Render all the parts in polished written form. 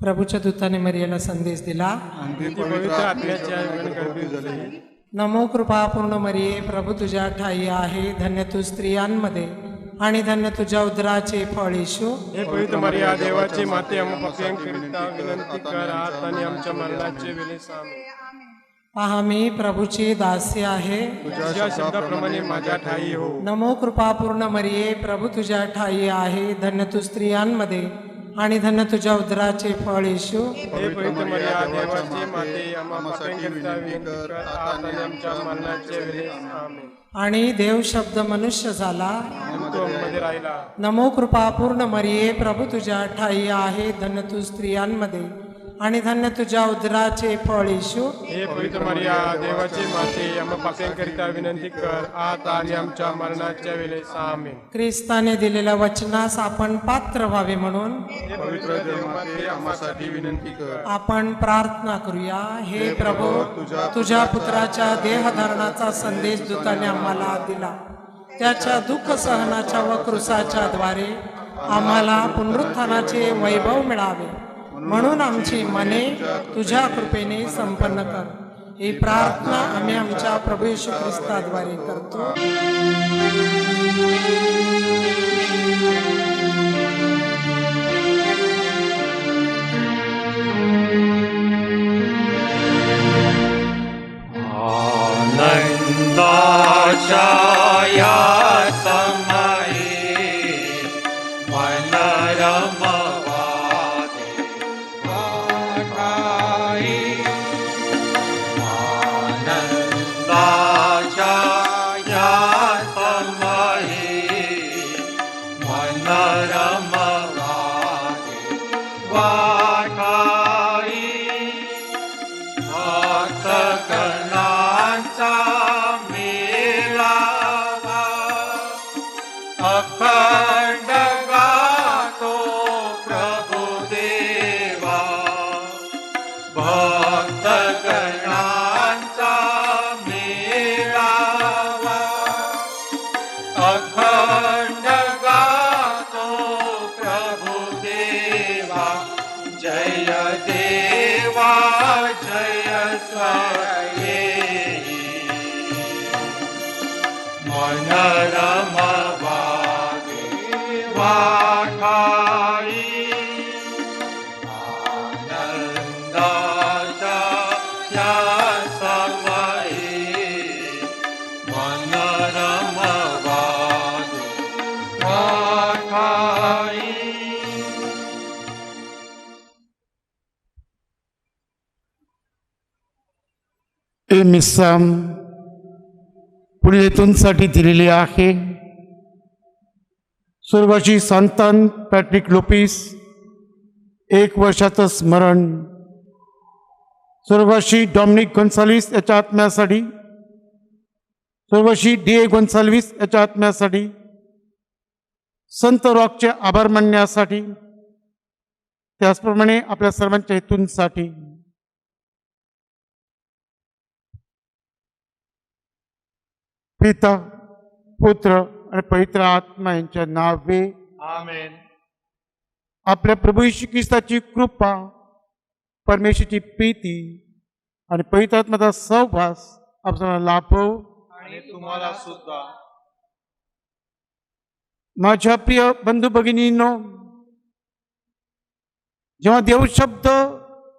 प्रभूच्या दूताने मरियाला संदेश दिला, आणि ती पवित्र आत्म्याच्या योगाने गर्भित झाली. नमो कृपापूर्ण मरिये, प्रभू तुझ्या ठाई आहे, धन्य तू स्त्रियांमध्ये आणि धन्य तुझ्या उदराचे फळ येशू. हे पवित्र मरिया, देवाची माते, आम्हा पापियांकरिता विनंती कर, आता आणि आमच्या मरणाचे वेळेस आमेन. पहा मी प्रभूची दासी आहे, तुझ्या शब्दाप्रमाणे माझ्या ठाई हो. नमो कृपापूर्ण मरिये, प्रभू तुझ्या ठाई आहे, धन्य तू स्त्रियांमध्ये आणि धन्य तुझ्या उदराचे फळ येशू. हे पवित्र मरिया, देवाची माते, आम्हा पापियांकरिता विनंती कर, आता आणि आमच्या मरणाचे वेळेस आमेन. आणि देव शब्द मनुष्य झाला, आणि तो आममध्ये राहिला. नमो कृपापूर्ण मरिये, प्रभू तुझ्या ठाई आहे, धन्य तू स्त्रियांमध्ये आणि धन्य तुझ्या उदराचे फळ येशू. हे पवित्र मरिया, देवाची माते, आम्हा पापियांकरिता विनंती कर, आता आणि आमच्या मरणाच्या वेळेस आमेन. ख्रिस्ताने दिलेल्या वचनास आपण पात्र व्हावे म्हणून हे पवित्र देवमाते, आम्हासाठी विनंती कर. आपण प्रार्थना करूया. हे प्रभू, तुझ्या पुत्राच्या देहधारणाचा संदेश दूताने आम्हाला दिला, त्याच्या दुःख सहनाच्या व क्रूसाच्या द्वारे आम्हाला पुनरुत्थानाचे वैभव मिळावे, म्हणून आमची मने तुझ्या कृपेने संपन्न कर. ही प्रार्थना आम्ही आमच्या प्रभू येशू ख्रिस्ताद्वारे करतो. आनंदाच्या या समये मन रमवादे ठाई. आनंदाच्या या समये मन रमवादे ठाई. भक्तगणांचा मेळावा अखंड गातो प्रभुदेवा. भक्तगणांचा मेळावा अखंड गातो प्रभुदेवा. जय देवा जय स्वामी. मन रमवागे वाठाई. आनंदाच्या या समये मन रमवागे वाठाई. हे मिस्साम पुढील हेतूंसाठी दिलेली आहे. स्वर्गाची संतान पॅट्रिक लोपिस 1 वर्षाचं स्मरण. स्वर्गाशी डॉमिनिक गोन्साल्विस याच्या आत्म्यासाठी, स्वर्गाशी डी.ए. गोन्साल्विस याच्या आत्म्यासाठी, संत रॉकचे आभार मानण्यासाठी, त्याचप्रमाणे आपल्या सर्वांच्या हेतूंसाठी. पिता, पुत्र आणि पवित्र आत्मा यांच्या नावे आमेन. आपल्या प्रभू येशू ख्रिस्ताची कृपा, परमेश्वराची प्रीती आणि पवित्र आत्म्याचा सहवास आपल्याला लाभो. आणि तुम्हाला सुद्धा. माझ्या प्रिय बंधू भगिनींनो, जेव्हा देव शब्द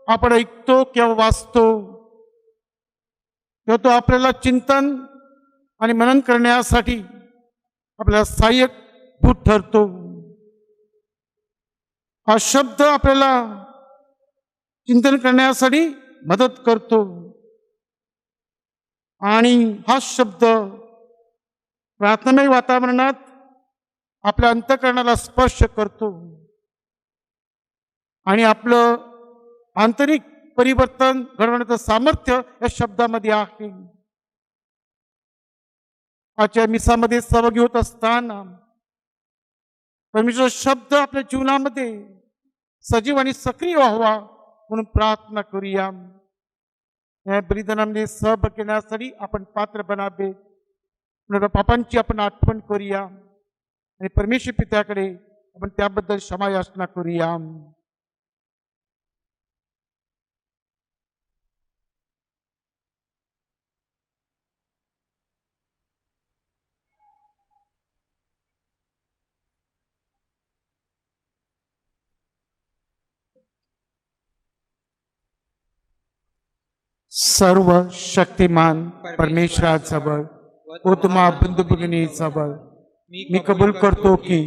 आपण ऐकतो किंवा वाचतो तेव्हा तो आपल्याला चिंतन आणि मनन करण्यासाठी आपल्याला सहाय्यक भूत ठरतो. हा शब्द आपल्याला चिंतन करण्यासाठी मदत करतो आणि हा शब्द प्रार्थनामय वातावरणात आपल्या अंतःकरणाला स्पर्श करतो आणि आपलं आंतरिक परिवर्तन घडवण्याचं सामर्थ्य या शब्दामध्ये आहे. आजच्या मिसामध्ये सहभागी होत असताना परमेश्वर शब्द आपल्या जीवनामध्ये सजीव आणि सक्रिय व्हावा म्हणून प्रार्थना करूया. या बलिदानामध्ये सहभाग घेण्यासाठी आपण पात्र बनावे, पापांची आपण आठवण करूया आणि परमेश्वर पित्याकडे आपण त्याबद्दल क्षमा याचना करूया. सर्व शक्तिमान परमेश्वराजवळ व तुम्हा बंधू भगिनीजवळ मी कबूल करतो की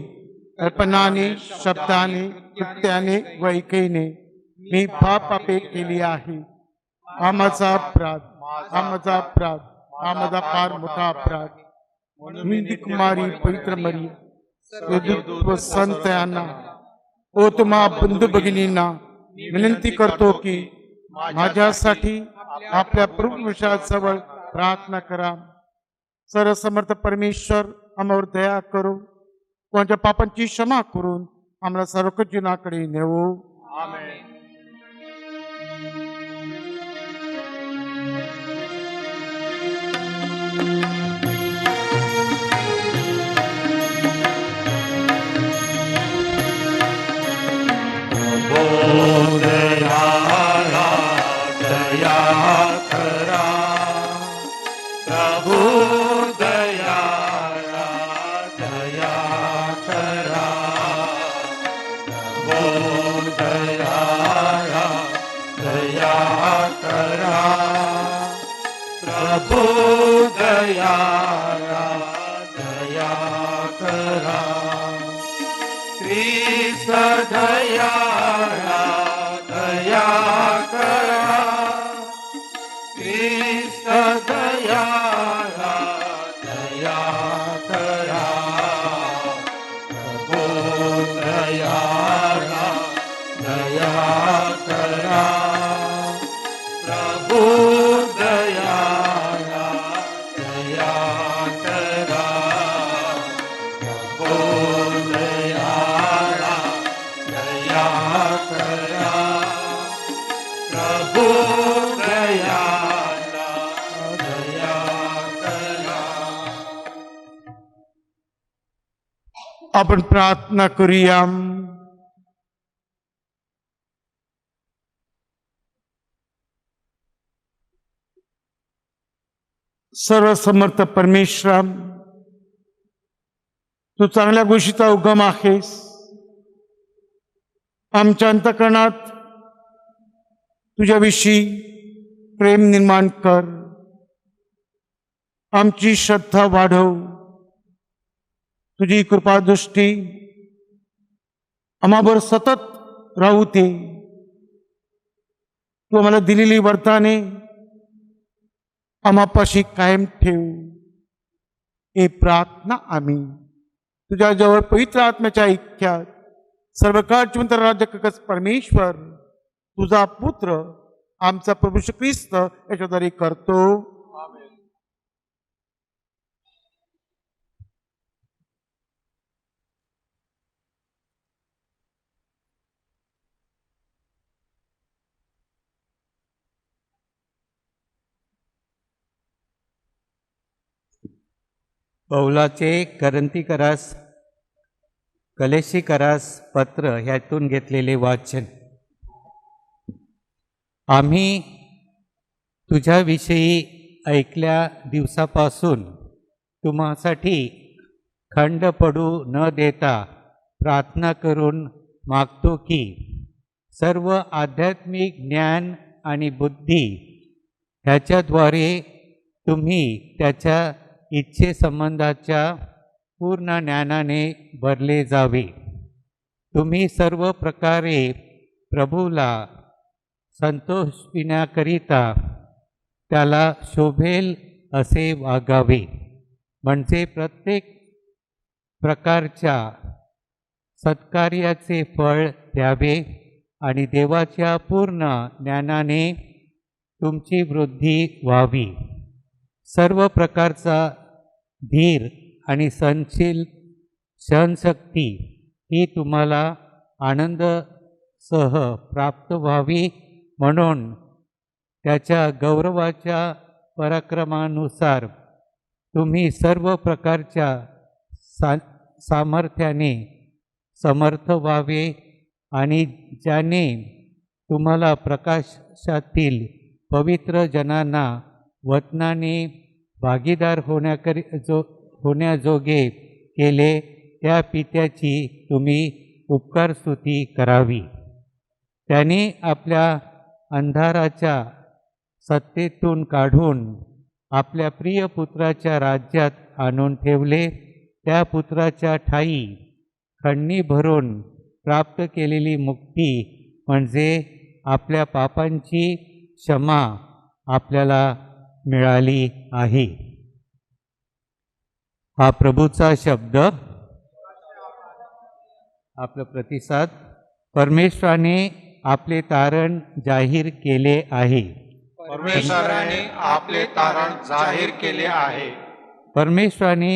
कल्पनाने, शब्दाने, कृत्याने व ऐकीने मी पापे केली आहे. हा माझा अपराध, हा माझा अपराध, हा माझा फार मोठा अपराध. मी कुमारी पवित्र मरिया व संत यांना व तुम्हा बंधू भगिनींना विनंती करतो की माझ्यासाठी आपल्या प्रभूजवळ प्रार्थना करा. सर्वसमर्थ परमेश्वर आम्हावर दया करू, कोणत्या पापांची क्षमा करून आम्हाला सर्व जीवनाकडे नेवो. आमेन. आपण प्रार्थना करूया. सर्वसमर्थ परमेश्वरा, तू चांगल्या गोष्टीचा उगम आहेस. आमच्या अंतःकरणात तुझ्याविषयी प्रेम निर्माण कर. आमची श्रद्धा वाढव. तुझी कृपादृष्टी आम्हावर सतत राहू दे. तू आम्हाला दिलेली वरदाने आम्हापाशी कायम ठेव. हे प्रार्थना आम्ही तुझ्या जवळ पवित्र आत्म्याच्या ऐक्यात सर्वकाळ जिवंत राज्य परमेश्वर तुझा पुत्र आमचा प्रभू श्री ख्रिस्त याच्याद्वारे करतो. पौलाचे करंथीकरास कलेशीकरास पत्र ह्यातून घेतलेले वाचन. आम्ही तुझ्याविषयी ऐकल्या दिवसापासून तुम्हासाठी खंड पडू न देता प्रार्थना करून मागतो की सर्व आध्यात्मिक ज्ञान आणि बुद्धी ह्याच्याद्वारे तुम्ही त्याच्या इच्छेसंबंधाच्या पूर्ण ज्ञानाने भरले जावे. तुम्ही सर्व प्रकारे प्रभूला संतोषविण्याकरिता त्याला शोभेल असे वागावे, म्हणजे प्रत्येक प्रकारच्या सत्कार्याचे फळ द्यावे आणि देवाच्या पूर्ण ज्ञानाने तुमची वृद्धी व्हावी. सर्व प्रकारचा धीर आणि सहनशक्ती ही तुम्हाला आनंदसह प्राप्त व्हावी, म्हणून त्याच्या गौरवाच्या पराक्रमानुसार तुम्ही सर्व प्रकारच्या सामर्थ्याने समर्थ व्हावे आणि ज्याने तुम्हाला प्रकाशातील पवित्र जनांना वतनाने भागीदार होण्याजोगे केले, त्या पित्याची तुम्ही उपकारस्तुती करावी. त्याने आपल्या अंधाराच्या सत्तेतून काढून आपल्या प्रिय पुत्राच्या राज्यात आणून ठेवले, त्या पुत्राच्या ठायी खंडणी भरून प्राप्त केलेली मुक्ती म्हणजे आपल्या पापांची क्षमा आपल्याला मिळाली आहे. हा प्रभूचा शब्द. आपला प्रतिसाद. परमेश्वराने आपले तारण जाहीर केले आहे. परमेश्वराने आपले तारण जाहीर केले आहे. परमेश्वराने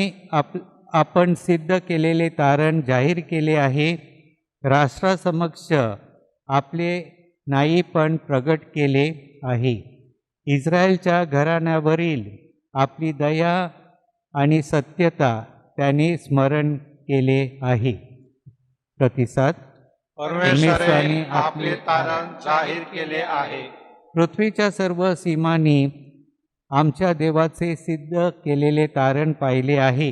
आपण सिद्ध केलेले तारण जाहीर केले आहे. राष्ट्रासमक्ष आपले न्यायीपण प्रगट केले आहे. इस्रायलच्या घराण्यावरील आपली दया आणि सत्यता त्याने स्मरण केले आहे. प्रतिसाद. परमेश्वराने आपले तारण जाहीर केले आहे. पृथ्वीच्या सर्व सीमांनी आमच्या देवाचे सिद्ध केलेले तारण पाहिले आहे.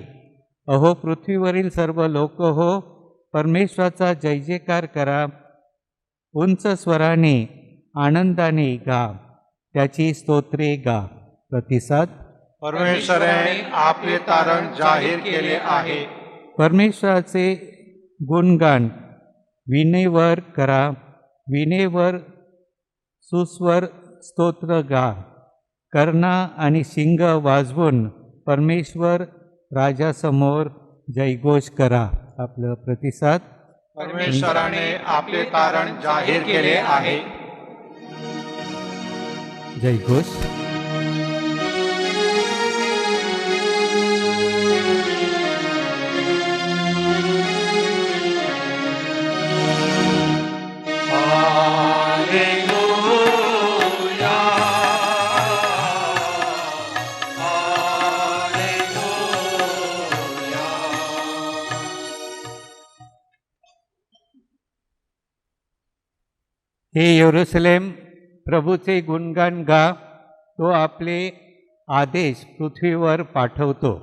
अहो पृथ्वीवरील सर्व लोक हो, परमेश्वराचा जय जयकार करा. उंच स्वराने आनंदाने गा, त्याची स्तोत्रे गा. प्रतिसाद. परमेश्वराने आपले तारण जाहीर केले आहे. परमेश्वराचे गुणगान वीणेवर करा. वीणेवर सुस्वर स्तोत्र गा. कर्णा आणि शिंग वाजवून परमेश्वर राजासमोर जयघोष करा. आपलं प्रतिसाद. परमेश्वराने आपले तारण जाहीर केले आहे. जयघोष. हे यरूशलेम, प्रभूचे गुणगान गा. तो आपले आदेश पृथ्वीवर पाठवतो.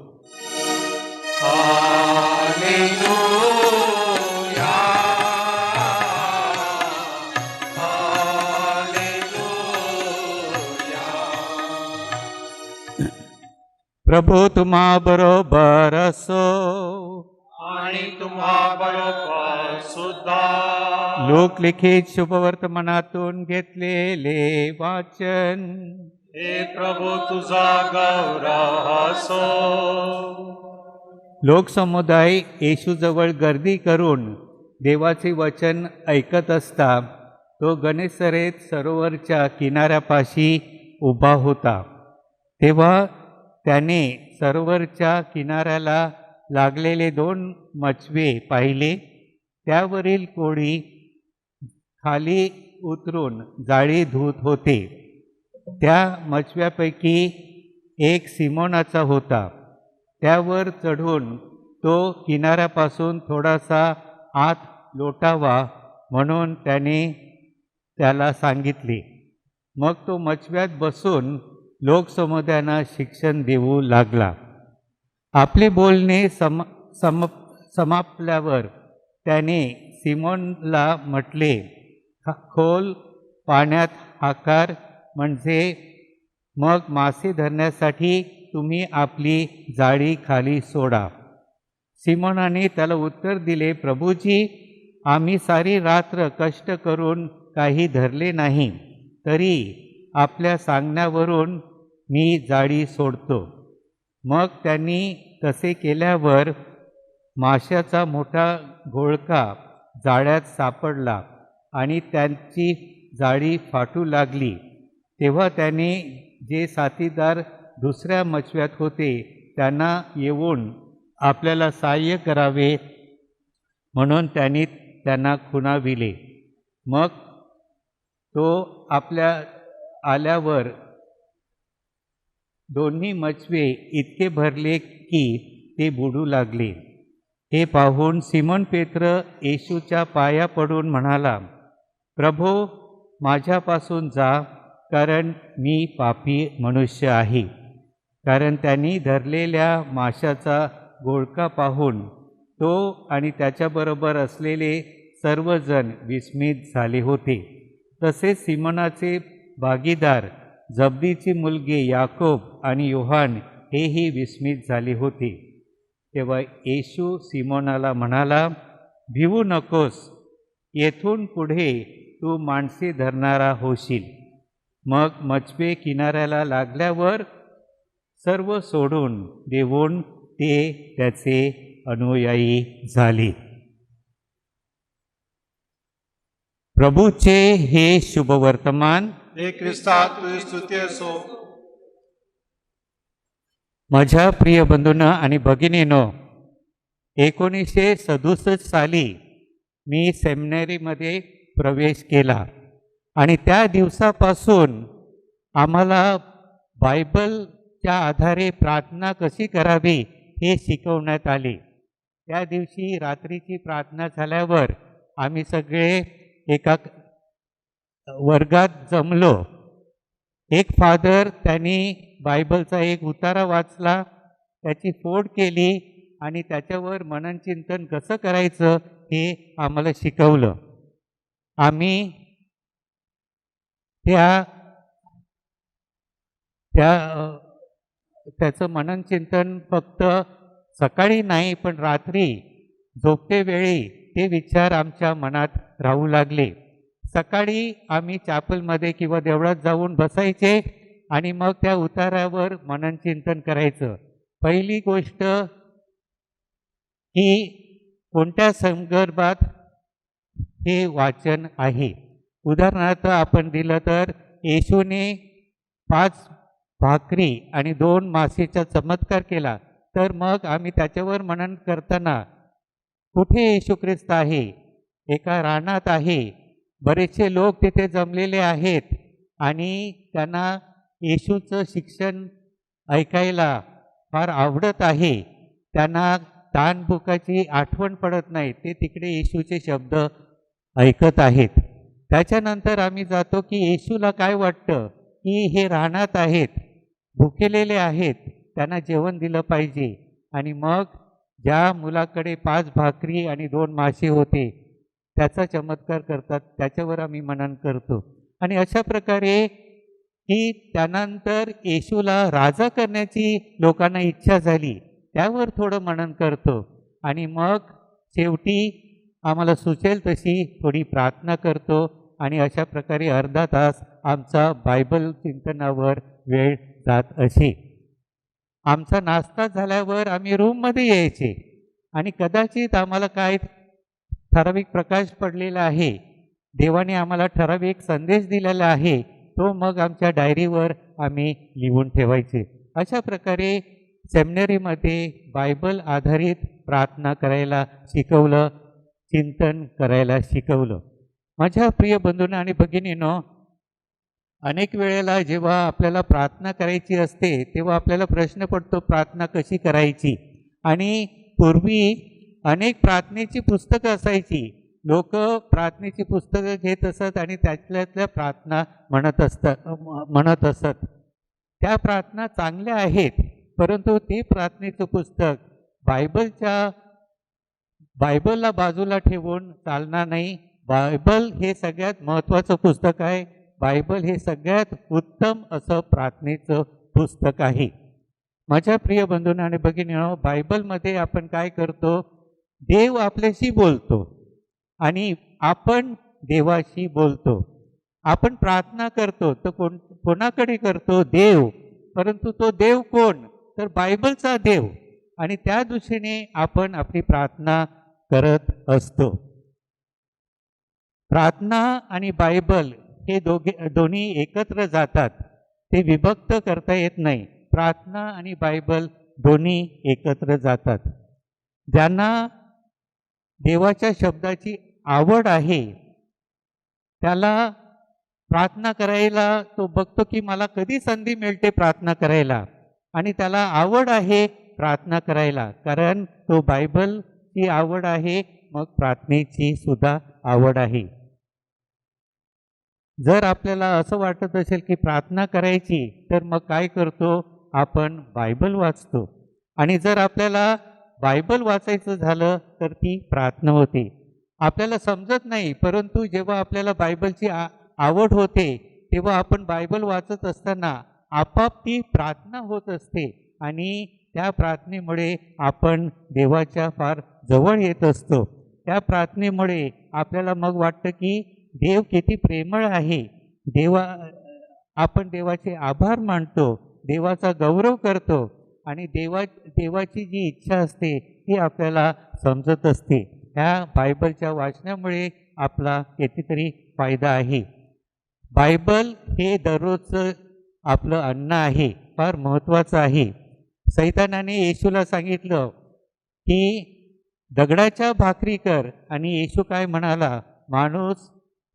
प्रभू तुम्हा बरोबर असो. आणि तुम्हा बरोबर सुद्धा. लोकलिखित शुभवर्तमानातून घेतलेले वाचन. हे प्रभू तुझा गौरव असो. लोकसमुदाय येशूजवळ गर्दी करून देवाचे वचन ऐकत असता तो गनेसरेत सरोवरच्या किनाऱ्यापाशी उभा होता. तेव्हा त्याने सरोवरच्या किनाऱ्याला लागलेले 2 मचवे पाहिले. त्यावरील कोळी खाली उतरून जाळी धुत होते. त्या मचव्यापैकी एक सिमोनाचा होता. त्यावर चढून तो किनाऱ्यापासून थोडासा आत लोटावा म्हणून त्याने त्याला सांगितले. मग तो मचव्यात बसून लोकसमुदायांना शिक्षण देऊ लागला. आपले बोलणे समापल्यावर त्याने सिमोनला म्हटले, खोल पाण्यात हाकार, म्हणजे मग मासे धरण्यासाठी तुम्ही आपली जाळी खाली सोडा. सिमोनाने त्याला उत्तर दिले, प्रभूजी, आम्ही सारी रात्र कष्ट करून काही धरले नाही, तरी आपल्या सांगण्यावरून मी जाळी सोडतो. मग त्यांनी तसे केल्यावर माशाचा मोठा घोळका जाळ्यात सापडला आणि त्यांची जाळी फाटू लागली. तेव्हा त्याने जे साथीदार दुसऱ्या मचव्यात होते त्यांना येऊन आपल्याला सहाय्य करावे म्हणून त्यांनी त्यांना खुणाविले. मग तो आपल्या आल्यावर दोन्ही मचवे इतके भरले की ते बुडू लागले. हे पाहून सिमोन पेत्र येशूच्या पाया पडून म्हणाला, प्रभो, माझ्यापासून जा, कारण मी पापी मनुष्य आहे. कारण त्यांनी धरलेल्या माशाचा घोळका पाहून तो आणि त्याच्याबरोबर असलेले सर्वजण विस्मित झाले होते. तसेच सिमोनाचे भागीदार जब्दीची मुलगी याकोब आणि योहान हेही विस्मित झाले होते. तेव्हा येशू सिमोनाला म्हणाला, भिवू नकोस, येथून पुढे तू माणसे धरणारा होशील. मग मचबे किनाऱ्याला लागल्यावर सर्व सोडून देऊन ते त्याचे अनुयायी झाले. प्रभूचे हे शुभवर्तमान. हे ख्रिस्ता तुझी स्तुती असो. माझ्या प्रिय बंधूंनो आणि भगिनीनो, 1967 साली मी सेमिनरीमध्ये प्रवेश केला आणि त्या दिवसापासून आम्हाला बायबलच्या आधारे प्रार्थना कशी करावी हे शिकवण्यात आले. त्या दिवशी रात्रीची प्रार्थना झाल्यावर आम्ही सगळे एका वर्गात जमलो. एक फादर त्यांनी बायबलचा एक उतारा वाचला, त्याची फोड केली आणि त्याच्यावर मननचिंतन कसं करायचं हे आम्हाला शिकवलं. आम्ही त्याचं मननचिंतन फक्त सकाळी नाही पण रात्री झोपतेवेळी ते विचार आमच्या मनात राहू लागले. सकाळी आम्ही चॅपलमध्ये किंवा देवळात जाऊन बसायचे आणि मग त्या उतारावर मननचिंतन करायचं. पहिली गोष्ट ही कोणत्या संदर्भात हे वाचन आहे. उदाहरणार्थ आपण दिलं तर येशूने 5 भाकरी आणि 2 मासेचा चमत्कार केला, तर मग आम्ही त्याच्यावर मनन करताना कुठे येशू ख्रिस्त आहे? एका रानात आहे. बरेचसे लोक तिथे जमलेले आहेत आणि त्यांना येशूचं शिक्षण ऐकायला फार आवडत आहे. त्यांना दानबुकाची आठवण पडत नाही, ते तिकडे येशूचे शब्द ऐकत आहेत. त्याच्यानंतर आम्ही जातो की येशूला काय वाटतं की हे रानात आहेत, भुकेलेले आहेत, त्यांना जेवण दिलं पाहिजे. आणि मग ज्या मुलाकडे 5 भाकरी आणि 2 मासे होते त्याचा चमत्कार करतात, त्याच्यावर आम्ही मनन करतो. आणि अशा प्रकारे की त्यानंतर येशूला राजा करण्याची लोकांना इच्छा झाली, त्यावर थोडं मनन करतो. आणि मग शेवटी आम्हाला सुचेल तशी थोडी प्रार्थना करतो आणि अशा प्रकारे अर्धा तास आमचा बायबल चिंतनावर वेळ जात असे. आमचा नाश्ता झाल्यावर आम्ही रूममध्ये यायचे आणि कदाचित आम्हाला काय ठराविक प्रकाश पडलेला आहे, देवाने आम्हाला ठराविक संदेश दिलेला आहे, तो मग आमच्या डायरीवर आम्ही लिहून ठेवायचे. अशा प्रकारे सेमिनरीमध्ये बायबल आधारित प्रार्थना करायला शिकवलं, चिंतन करायला शिकवलं. माझ्या प्रिय बंधूंनो आणि भगिनींनो, अनेक वेळेला जेव्हा आपल्याला प्रार्थना करायची असते तेव्हा आपल्याला प्रश्न पडतो प्रार्थना कशी करायची. आणि पूर्वी अनेक प्रार्थनेची पुस्तकं असायची. लोक प्रार्थनेची पुस्तकं घेत असत आणि त्यातल्या प्रार्थना म्हणत असत. त्या प्रार्थना चांगल्या आहेत, परंतु ते प्रार्थनेचं पुस्तक बायबलला बाजूला ठेवून चालणार नाही. बायबल हे सगळ्यात महत्त्वाचं पुस्तक आहे. बायबल हे सगळ्यात उत्तम असं प्रार्थनेचं पुस्तक आहे. माझ्या प्रिय बंधूंनो आणि भगिनींनो, बायबलमध्ये आपण काय करतो? देव आपल्याशी बोलतो आणि आपण देवाशी बोलतो. आपण प्रार्थना करतो तर कोणाकडे करतो? देव. परंतु तो देव कोण? तर बायबलचा देव. आणि त्या दृष्टीने आपण आपली प्रार्थना करत असतो. प्रार्थना आणि बायबल हे दोन्ही एकत्र जातात, ते विभक्त करता येत नाही. प्रार्थना आणि बायबल दोन्ही एकत्र जातात. ज्यांना देवाच्या शब्दाची आवड आहे त्याला प्रार्थना करायला, तो बघतो की मला कधी संधी मिळते प्रार्थना करायला, आणि त्याला आवड आहे प्रार्थना करायला, कारण तो बायबलची आवड आहे, मग प्रार्थनेची सुद्धा आवड आहे. जर आपल्याला असं वाटत असेल की प्रार्थना करायची, तर मग काय करतो? आपण बायबल वाचतो. आणि जर आपल्याला बायबल वाचायचं झालं तर ती प्रार्थना होते. आपल्याला समजत नाही, परंतु जेव्हा आपल्याला बायबलची आवड होते तेव्हा आपण बायबल वाचत असताना आपाप ती प्रार्थना होत असते आणि त्या प्रार्थनेमुळे आपण देवाच्या फार जवळ येत असतो. त्या प्रार्थनेमुळे आपल्याला मग वाटतं की देव किती प्रेमळ आहे. आपण देवाचे आभार मानतो, देवाचा गौरव करतो आणि देवाची जी इच्छा असते ती आपल्याला समजत असते. ह्या बायबलच्या वाचनामुळे आपला कितीतरी फायदा आहे. बायबल हे दररोजचं आपलं अन्न आहे, फार महत्त्वाचं आहे. सैतानाने येशूला सांगितलं की दगडाच्या भाकरी कर आणि येशू काय म्हणाला, माणूस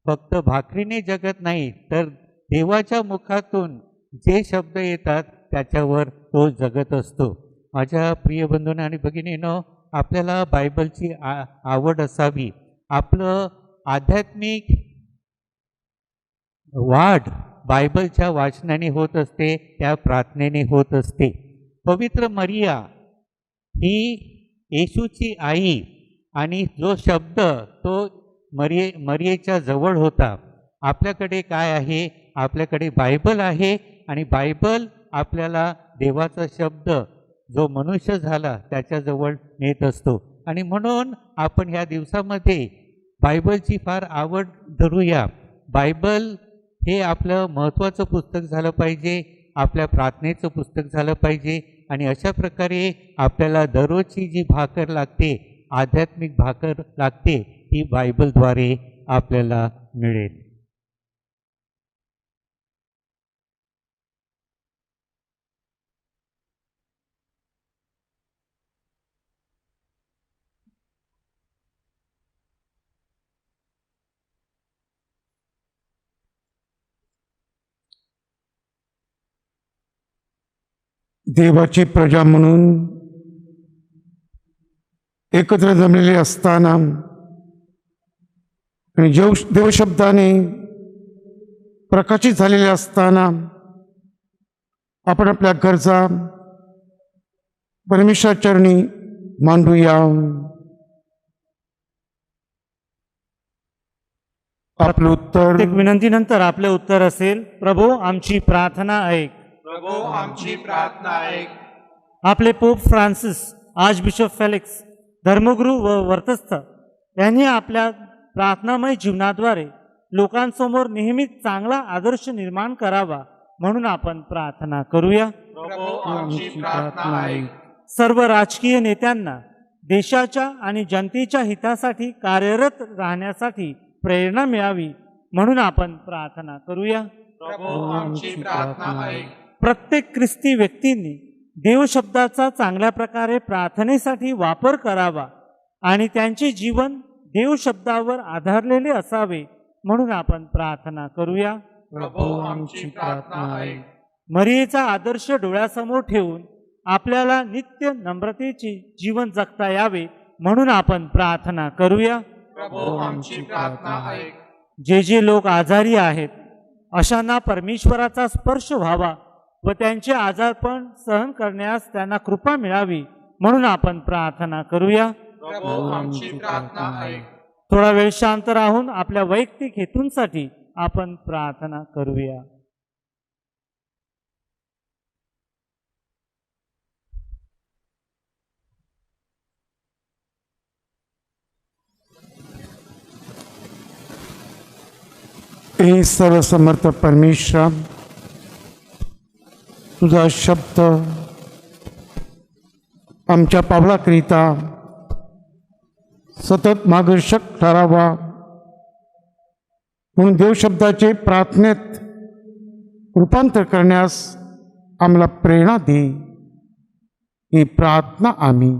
फक्त भाकरीने जगत नाही तर देवाच्या मुखातून जे शब्द येतात त्याच्यावर तो जगत असतो. माझ्या प्रिय बंधूंनो आणि भगिनींनो, आपल्याला बायबलची आवड असावी. आपलं आध्यात्मिक वाढ बायबलच्या वाचनाने होत असते, त्या प्रार्थनेने होत असते. पवित्र मरिया ही येशूची आई आणि जो शब्द तो मरियेच्या जवळ होता. आपल्याकडे काय आहे? आपल्याकडे बायबल आहे आणि बायबल आपल्याला देवाचा शब्द जो मनुष्य झाला त्याच्याजवळ नेत असतो. आणि म्हणून आपण ह्या दिवसामध्ये बायबलची फार आवड धरूया. बायबल हे आपलं महत्त्वाचं पुस्तक झालं पाहिजे, आपल्या प्रार्थनेचं पुस्तक झालं पाहिजे आणि अशा प्रकारे आपल्याला दररोजची जी भाकर लागते, आध्यात्मिक भाकर लागते, ती बायबलद्वारे आपल्याला मिळेल. देवाची प्रजा म्हणून एकत्र जमलेले असताना आणि देवशब्दाने प्रकाशित झालेले असताना आपण आपल्या गरजा परमेश्वराचरणी मांडूया. आपलं उत्तर प्रत्येक विनंतीनंतर आपले उत्तर असेल, प्रभू आमची प्रार्थना ऐक. प्रभू आमची प्रार्थना ऐक. आपले pope Francis, arch bishop Felix, धर्मगुरू व वर्तस्थ यांनी आपल्या प्रार्थनामय जीवनाद्वारे लोकांसमोर नेहमीच चांगला आदर्श निर्माण करावा म्हणून आपण प्रार्थना करूया. प्रभू आमची प्रार्थना ऐक. सर्व राजकीय नेत्यांना देशाच्या आणि जनतेच्या हितासाठी कार्यरत राहण्यासाठी प्रेरणा मिळावी म्हणून आपण प्रार्थना करूया. प्रभू आमची प्रार्थना ऐक. प्रत्येक ख्रिस्ती व्यक्तींनी देवशब्दाचा चांगल्या प्रकारे प्रार्थनेसाठी वापर करावा आणि त्यांचे जीवन देवशब्दावर आधारलेले असावे म्हणून आपण प्रार्थना करूया. प्रभू आमची प्रार्थना ऐक. मरियेचा आदर्श डोळ्यासमोर ठेवून आपल्याला नित्य नम्रतेचे जीवन जगता यावे म्हणून आपण प्रार्थना करूया. प्रभू आमची प्रार्थना ऐक. जे लोक आजारी आहेत अशांना परमेश्वराचा स्पर्श व्हावा व त्यांचे आजारपण सहन करण्यास त्यांना कृपा मिळावी म्हणून आपण प्रार्थना करूया. प्रभू आमची प्रार्थना ऐक. थोडा वेळ शांत राहून आपल्या वैयक्तिक हेतूंसाठी आपण प्रार्थना करूया. हे सर्वसमर्थ परमेश्वर, तुझा शब्द आमच्या पावलाकरिता सतत मार्गदर्शक ठरावा म्हणून देवशब्दाचे प्रार्थनेत रूपांतर करण्यास आम्हाला प्रेरणा दे. ही प्रार्थना आम्ही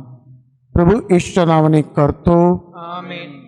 प्रभू येशूच्या नावाने करतो. आमेन.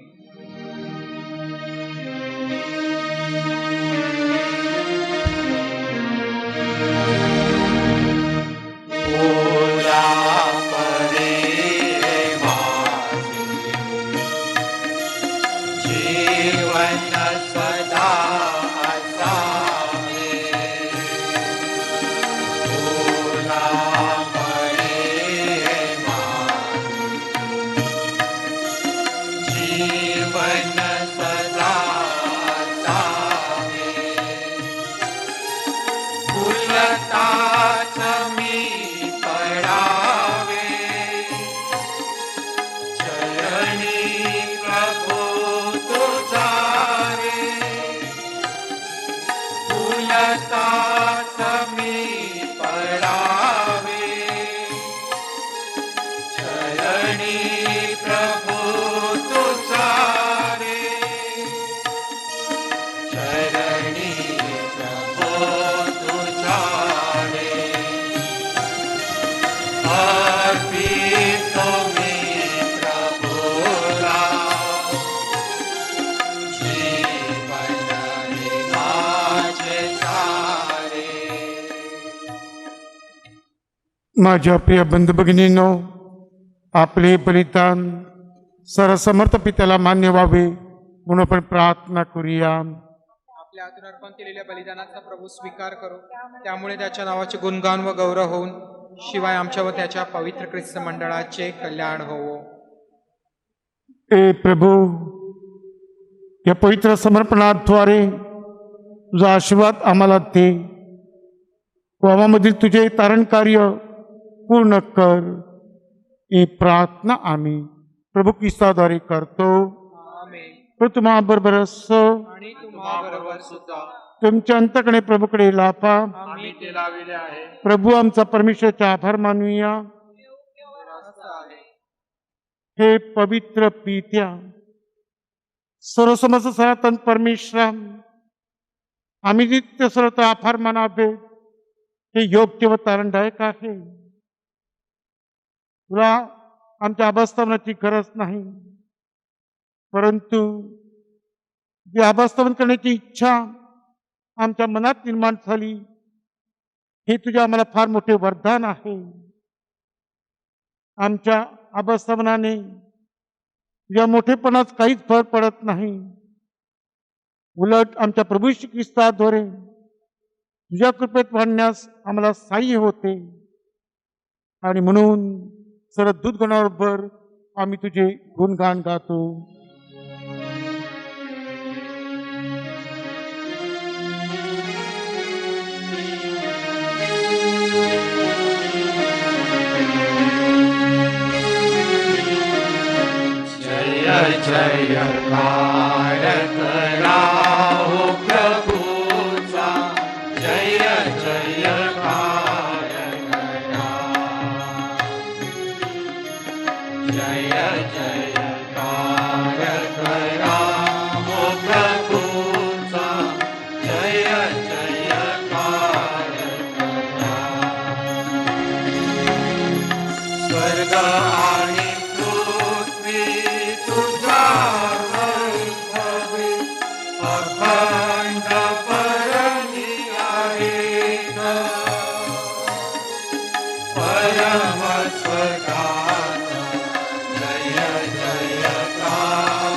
प्रभु तुझा रे चरणी प्रभु तुझा रे अर्पितो मी प्रभुला जीवन रे माझे सारे. माझ्या प्रिय बंधू भगिनींनो, आपले बलिदान सरसमर्थ पित्याला मान्य व्हावे म्हणून आपण प्रार्थना करूया. आपल्या हातून अर्पण केलेल्या बलिदानाचा प्रभू स्वीकार करो, त्यामुळे त्याच्या नावाचे गुणगान व गौरव होऊन शिवाय आमच्या व त्याच्या पवित्र ख्रिस्त मंडळाचे कल्याण होवो. ए प्रभू, या पवित्र समर्पणाद्वारे तुझा आशीर्वाद आम्हाला दे. गावामधील तुझे तारण कार्य पूर्ण कर. ही प्रार्थना आम्ही प्रभू ख्रिस्ताद्वारे करतो. आमेन. तो तुम्हा बरोबर असो. आणि तुम्हा बरोबर सुद्धा तुमच्या अंतकडे प्रभूकडे लापा. आम्ही ते लाविले आहे. प्रभू आमचा परमेश्वराचा आभार मानूया. हे पवित्र पित्या, सर्वसमस्त सनातन परमेश्वरा, आम्ही नित्य सर्व आभार मानावे हे योग्य व तारणदायक आहे. तुला आमच्या अभस्थापनाची गरज नाही, परंतु जी अभस्थापन करण्याची इच्छा आमच्या मनात निर्माण झाली, हे तुझे आम्हाला फार मोठे वरदान आहे. आमच्या अभस्थापनाने तुझ्या मोठेपणात काहीच फरक पडत नाही. उलट आमच्या प्रभू श्री ख्रिस्ताद्वारे तुझ्या कृपेत वाढण्यास आम्हाला सहाय्य होते. आणि म्हणून सर्व दूतगणाबरोबर आम्ही तुझे गुणगान गातो. जय जयकार करा हो प्रभूचा, जय जयकार करा, जय जयकार करा हो प्रभूचा, जय जयकार करा. स्वर्ग आणि पृथ्वी तुझा वैभवी अखंड परनी आहेत. परम स्वर्गात जय जयकार,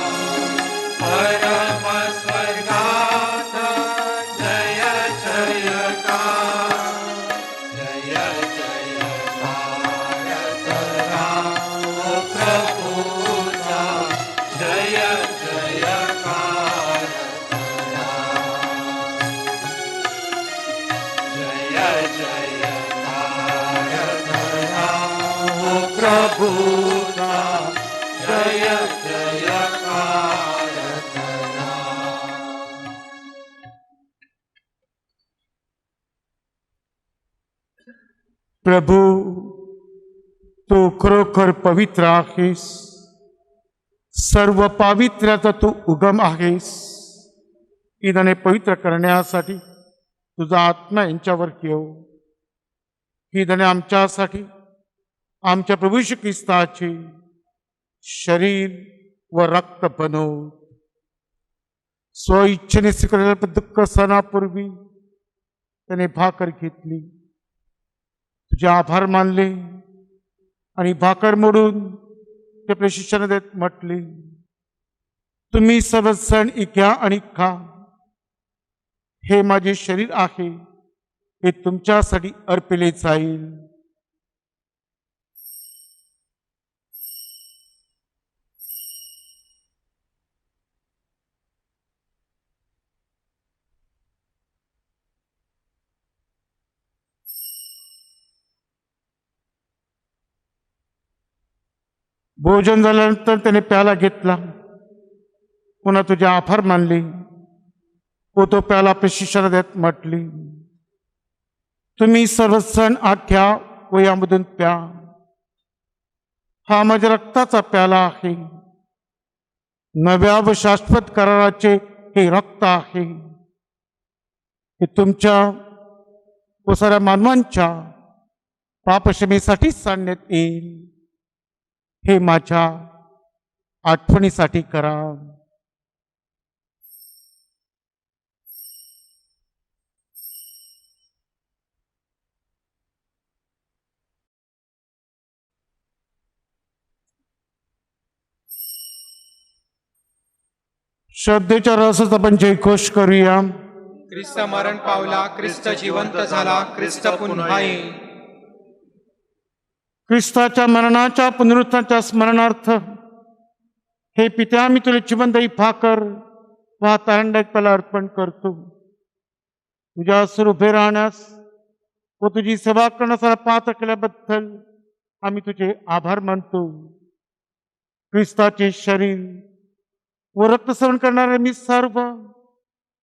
परम स्वर्गात जय जयकार, जय जयकार करा ओ प्रभूचा, जय जयकार करा, जय जयकार करा ओ प्रभूचा, जय जयकार करा. प्रभू, तू खरोखर पवित्र आहेस. सर्व पावित्र्याचा तू उगम आहेस. इदाने पवित्र करण्यासाठी तुझा आत्मा यांच्यावर येऊ. ही दाने आमच्यासाठी आमच्या प्रभू श्री ख्रिस्ताचे शरीर व रक्त बनव. स्व इच्छेने स्वीकारलेल्या दुःख सणापूर्वी त्याने भाकर घेतली, तुझे आभार मानले आणि भाकर मोडून ते आपल्या शिष्याने देत म्हटले, तुम्ही सर्वजण घ्या आणि खा. हे माझे शरीर आहे, हे तुमच्यासाठी अर्पिले जाईल. भोजन झाल्यानंतर त्याने प्याला घेतला, पुन्हा तुझे आभार मानले व तो प्याला आपल्या शिष्याला देत म्हटली, तुम्ही सर्वजण घ्या व यामधून प्या. हा माझ्या रक्ताचा प्याला आहे. नव्या व शाश्वत कराराचे हे रक्त आहे. हे तुमच्या व साऱ्या मानवांच्या पापक्षमेसाठी सांगण्यात येईल. हे माझ्या आठवणीसाठी करा. श्रद्धेच्या रसाचा आपण जयघोष करूया. ख्रिस्त मरण पावला, ख्रिस्त जिवंत झाला, ख्रिस्त पुन्हा येईल. ख्रिस्ताच्या मरणाच्या पुनरुत्थानाच्या स्मरणार्थ हे पित्या, मी तुला जिवंतही भाकर वा तारंडाला अर्पण करतो. तुझ्या समोर उभे राहण्यास व तुझी सेवा करण्यास पात्र केल्याबद्दल आम्ही तुझे आभार मानतो. ख्रिस्ताचे शरीर व रक्त सेवन करणारे मी सर्व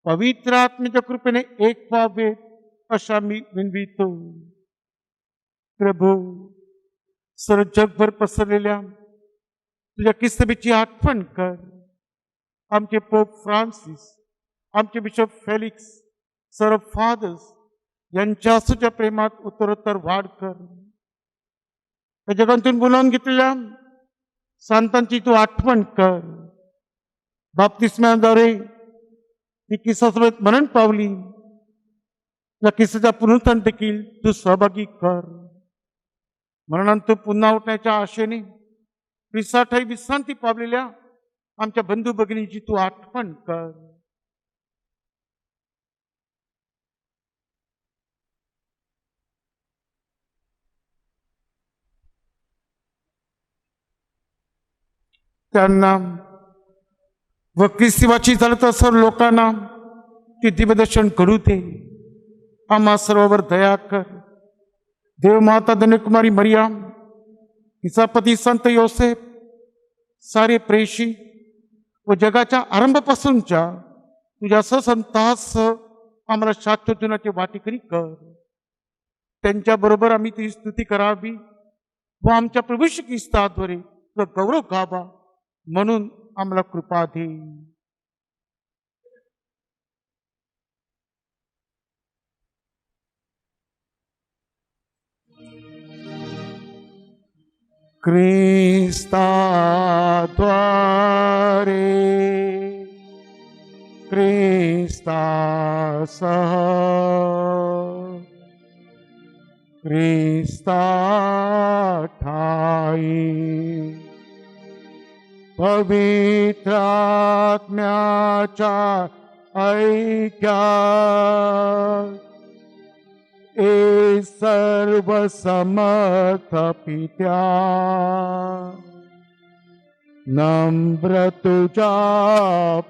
पवित्र आत्म्याच्या कृपेने एक व्हावे अशा मी विनवितो. प्रभू, सर्व जगभर पसरलेल्या तुझ्या किस्सबीची आठवण कर. आमचे पोप फ्रान्सिस, आमचे बिशप फेलिक्स, सर्व फादर्स यांच्या तुझ्या प्रेमात उत्तरोत्तर वाढ कर. या जगातून बोलावून घेतलेल्या संतांची तू आठवण कर. बाप्तिस्म्याद्वारे ती किस्सासोबत मरण पावली. या किस्साच्या पुनरुत्थान देखील तू सहभागी कर. मरणांतून पुन्हा उठण्याच्या आशेने ख्रिस्ताठायी विश्रांती पावलेल्या आमच्या बंधू भगिनींची तू आठवण कर. त्यांना व ख्रिस्तीवाची चालत सर्व लोकांना ती दिव्यदर्शन करू दे. आम्हा सर्वांवर दया कर. देवमाता धन्यकुमारी मरियम, तिचा पती संत योसेफ, सारे प्रेषी व जगाच्या आरंभापासूनच्या तुझ्या संतांसह आम्हाला शाश्वत जीवनाची वाटेकरी कर. त्यांच्याबरोबर आम्ही तुझी स्तुती करावी व आमच्या प्रभू येशू ख्रिस्ताद्वारे तुझा गौरव गावा म्हणून आम्हाला कृपा दे. ख्रिस्ताद्वारे ख्रिस्तासह ख्रिस्ताठाई पवित्र आत्म्याच्या ऐक्यात ए सर्व समर्थ पित्या, नम्र तुझ्या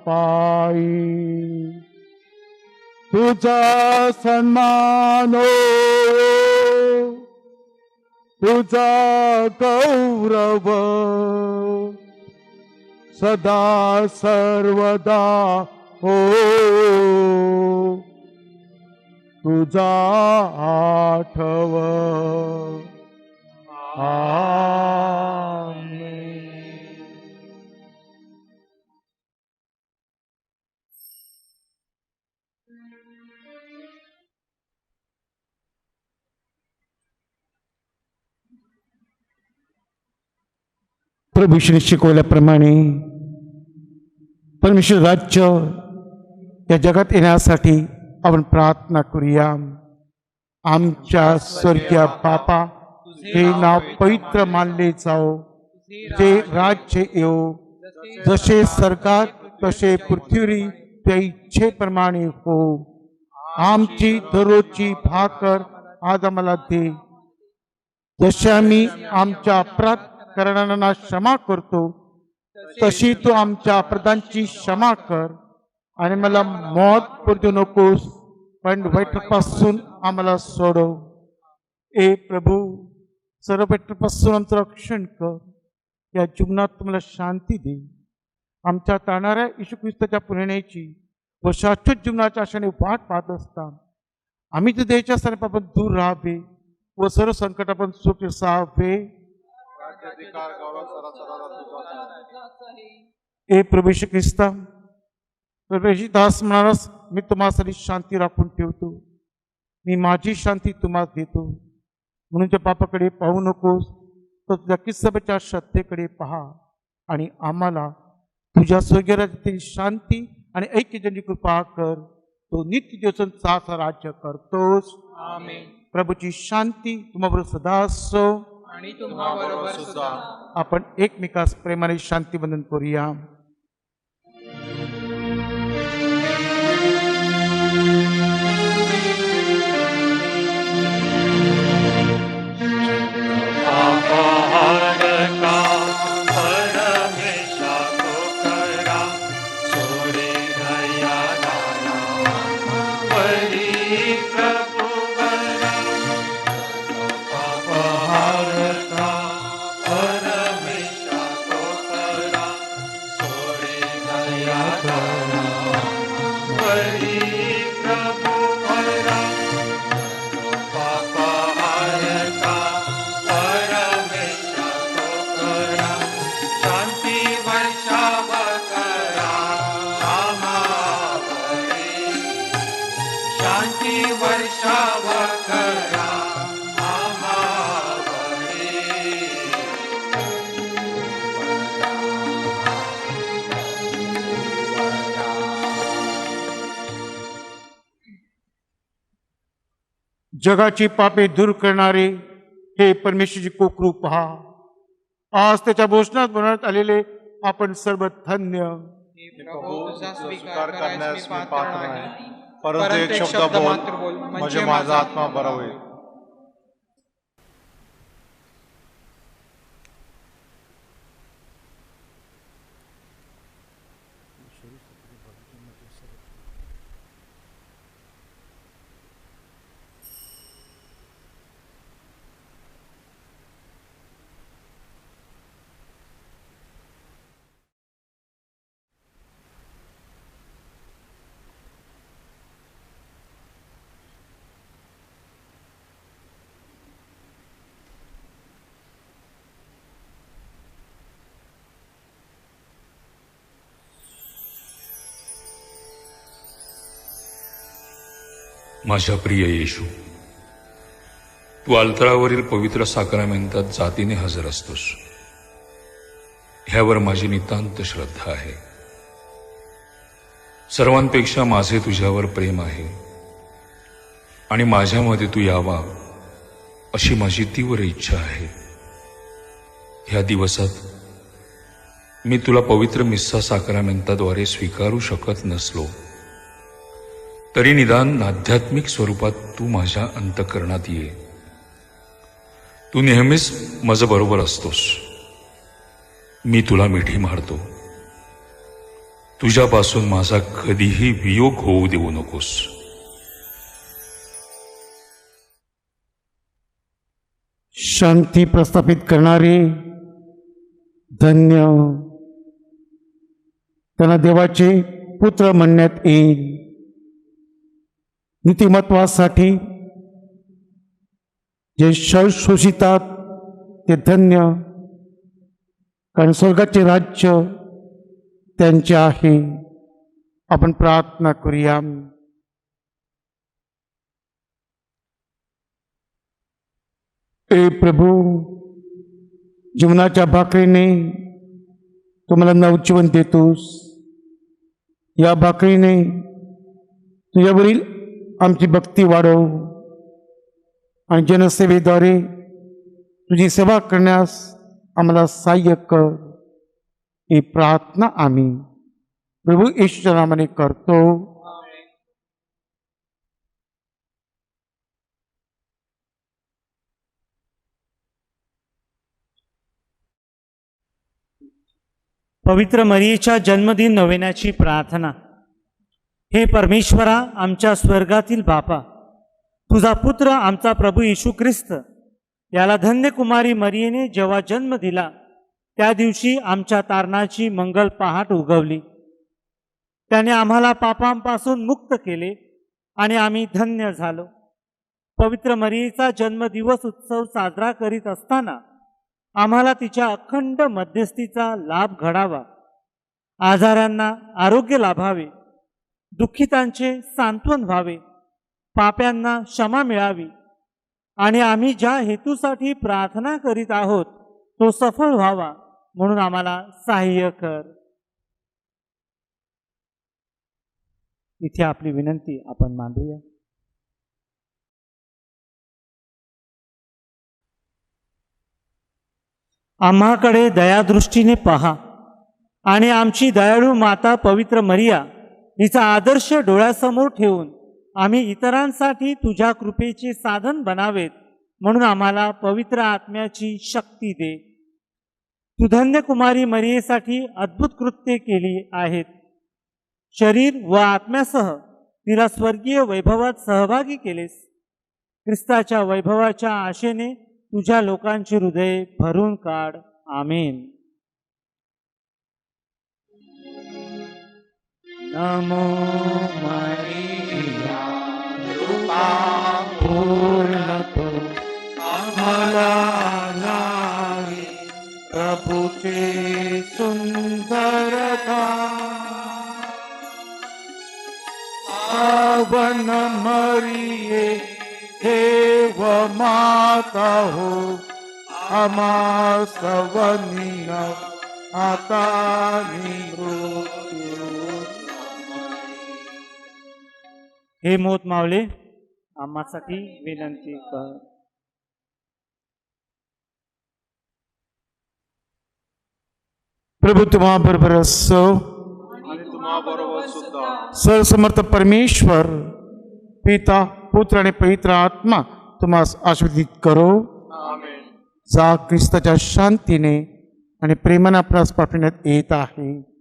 पायी तुझा सन्मान हो, तुझा गौरव सदा सर्वदा हो, तुझा आठव. आमेन. प्रभूने शिकवल्याप्रमाणे परमेश्वर राज्य या जगात येण्यासाठी आपण प्रार्थना करूया. आमच्या स्वर्गीय बापा, हे नाव पवित्र मानले जाओ, जे राज्य येवो, जसे स्वर्गात तसे पृथ्वीवरी त्या इच्छेप्रमाणे हो. आमची दररोजची भाकर आज आम्हाला दे, जसे आम्ही आमच्या अपराध करणाऱ्यांना क्षमा करतो, तशी तू आमच्या अपराधांची क्षमा कर. आणि मला मौत पडू नकोस, पण वाईटापासून आम्हाला सोडव. ए प्रभू, सर्व वाईटापासून आमचं रक्षण कर. या जीवनात तुम्हाला शांती दे. आमच्या ताणाऱ्या येशू ख्रिस्ताच्या पुण्याची व शाश्वत जीवनाच्या आशाने वाट पाहत असता आम्ही तुझ्या देशाच्या स्थानापासून दूर राहावे व सर्व संकटापासून सुरक्षित राहावे. अधिकार गौरव सरासरा तुझाच आहे. ए प्रभू यीशू ख्रिस्ता, प्रभू येशू दास म्हणालास, मी तुम्हासाठी शांती राखून ठेवतो, मी माझी शांती तुम्हाला देतो. म्हणून त्या पापाकडे पाहू नकोस, तर तुझ्या किस्सबाच्या श्रद्धेकडे पहा आणि आम्हाला तुझ्या स्वर्गीय राज्यातील शांती आणि ऐक्यजनी कृपा कर. तो नित्य दिवसांचा राज्य करतोस. आमेन. प्रभूची शांती तुम्हाबरोबर सदा असो. आणि तुम्हाबरोबर सुद्धा. आपण एकमेकास प्रेमाने शांतीबंधन करूया. जगाची पापे दूर करणारे हे परमेश्वरची कोकरू पहा. आज त्याच्या भोजनात बनवण्यात आलेले आपण सर्व धन्य. हे प्रभू, तुझा स्वीकार करण्यास मी पात्र नाही, परंतु एक शब्द मात्र बोल, म्हणजे माझा आत्मा बरा होईल. माझ्या प्रिय येशू, तू अल्तरावरील पवित्र साक्रामेंतात जातीने हजर असतोस. ह्यावर माझी नितांत श्रद्धा आहे. सर्वांपेक्षा माझे तुझ्यावर प्रेम आहे आणि माझ्यामध्ये तू यावा अशी माझी तीव्र इच्छा आहे. ह्या दिवसात मी तुला पवित्र मिस्सा साक्रामेंताद्वारे स्वीकारू शकत नसलो तरी निदान आध्यात्मिक स्वरूपात तू माझ्या अंतःकरणात ये. तू नेहमीच माझं बरोबर असतोस. मी तुला मिठी मारतो. तुझ्यापासून माझा कधीही वियोग होऊ देऊ नकोस. शांती प्रस्थापित करणारे धन्य, त्यांना देवाचे पुत्र म्हणण्यात येईल. नीतिमत्वासाठी जे शोषितात ते धन्य, कारण स्वर्गाचे राज्य त्यांचे आहे. आपण प्रार्थना करूया. ए प्रभू, जीवनाच्या भाकरीने तुम्हाला नवजीवन देतोस. या भाकरीने तुझ्यावरील आमची भक्ती वाढव आणि जनसेवेद्वारे तुझी सेवा करण्यास आम्हाला सहाय्य कर. ही प्रार्थना आम्ही प्रभू येशूच्या नामाने करतो. पवित्र मरियेच्या जन्मदिन नोवेनाची प्रार्थना. हे परमेश्वरा, आमच्या स्वर्गातील बापा, तुझा पुत्र आमचा प्रभू येशू ख्रिस्त याला धन्य कुमारी मरियेने जेव्हा जन्म दिला त्या दिवशी आमच्या तारणाची मंगल पहाट उगवली. त्याने आम्हाला पापांपासून मुक्त केले आणि आम्ही धन्य झालो. पवित्र मरियेचा जन्मदिवस उत्सव साजरा करीत असताना आम्हाला तिच्या अखंड मध्यस्थीचा लाभ घडावा, आजारांना आरोग्य लाभावे, दुःखितांचे सांत्वन व्हावे, पाप्यांना क्षमा मिळावी आणि आम्ही ज्या हेतूसाठी प्रार्थना करीत आहोत तो सफळ व्हावा म्हणून आम्हाला सहाय्य कर. इथे आपली विनंती आपण मांडूया. आम्हाकडे दयादृष्टीने पहा आणि आमची दयाळू माता पवित्र मरिया हिचा आदर्श डोळ्यासमोर ठेवून आम्ही इतरांसाठी तुझ्या कृपेचे साधन बनावेत म्हणून आम्हाला पवित्र आत्म्याची शक्ती दे. तू धन्य कुमारी मरियेसाठी अद्भुत कृत्ये केली आहेत. शरीर व आत्म्यासह तिला स्वर्गीय वैभवात सहभागी केलेस. ख्रिस्ताच्या वैभवाच्या आशेने तुझ्या लोकांची हृदय भरून काढ. आमेन. नमो मरिया कृपा पूर्ण तो आम्हाला नावे प्रभूचे सुंदरता. पावन मरिये देव माता हो आम्हा सवनीय आता मृत्यू. हे मोत मावले आम्हासाठी विनंती कर. प्रभू तुम्हा बरोबर असो. सर्वसमर्थ परमेश्वर पिता पुत्र आणि पवित्र आत्मा तुम्हास आशीर्वादित करो. जा ख्रिस्ताच्या शांतीने आणि प्रेमाने आपणास पाठवण्यात येत आहे.